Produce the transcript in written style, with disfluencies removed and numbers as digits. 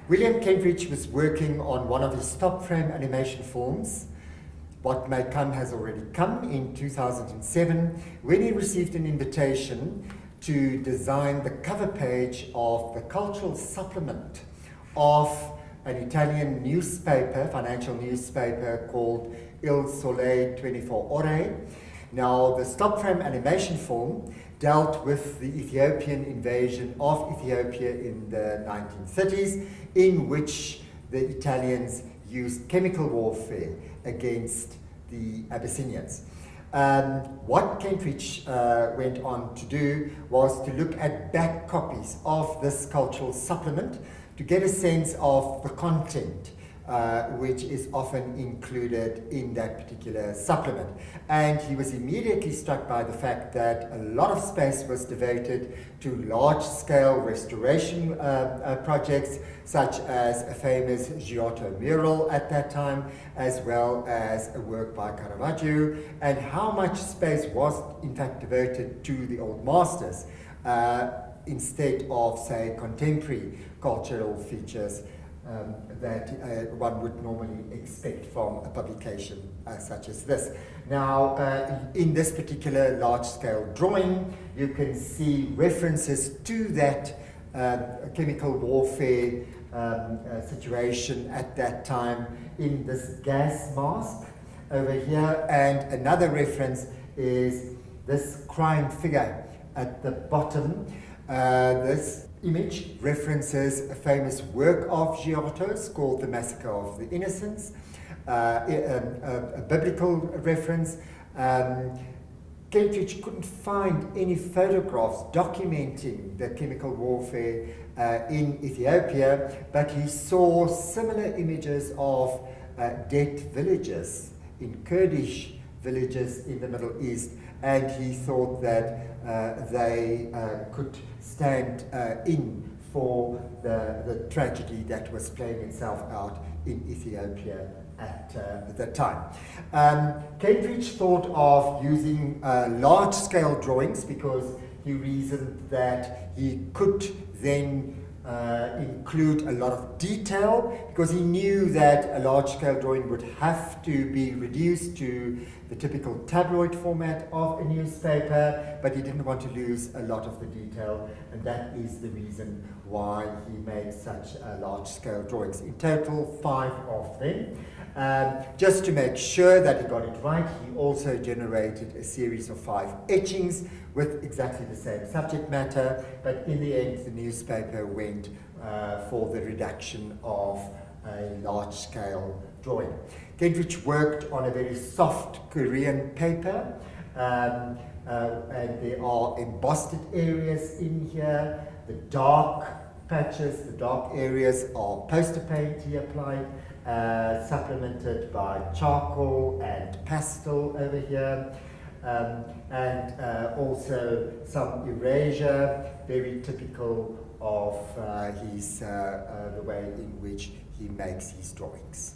William Kentridge was working on one of his stop frame animation films. What May Come Has Already Come in 2007, when he received an invitation to design the cover page of the cultural supplement of an Italian newspaper, financial newspaper called Il Sole 24 Ore. Now, the stop frame animation film dealt with the Ethiopian invasion of Ethiopia in the 1930s, in which the Italians used chemical warfare against the Abyssinians. What Kentridge went on to do was to look at back copies of this cultural supplement to get a sense of the content which is often included in that particular supplement. And he was immediately struck by the fact that a lot of space was devoted to large-scale restoration projects, such as a famous Giotto mural at that time, as well as a work by Caravaggio, and how much space was in fact devoted to the old masters instead of, say, contemporary cultural features that one would normally expect from a publication such as this. Now, in this particular large-scale drawing, you can see references to that chemical warfare situation at that time in this gas mask over here, and another reference is this crying figure at the bottom. This image references a famous work of Giotto's called The Massacre of the Innocents, a biblical reference. Kentridge couldn't find any photographs documenting the chemical warfare in Ethiopia, but he saw similar images of dead villages in Kurdish villages in the Middle East, and he thought that they could stand in for the tragedy that was playing itself out in Ethiopia at the time. Kentridge thought of using large-scale drawings because he reasoned that he could then include a lot of detail, because he knew that a large-scale drawing would have to be reduced to the typical tabloid format of a newspaper, but he didn't want to lose a lot of the detail, and that is the reason why he made such large-scale drawings. In total, 5 of them. Just to make sure that he got it right, he also generated a series of 5 etchings with exactly the same subject matter, but in the end the newspaper went for the reduction of a large-scale drawing. Kentridge worked on a very soft Korean paper, and there are embossed areas in here. The dark patches, the dark areas are poster paint he applied, supplemented by charcoal and pastel over here, and also some erasure, very typical of the way in which he makes his drawings.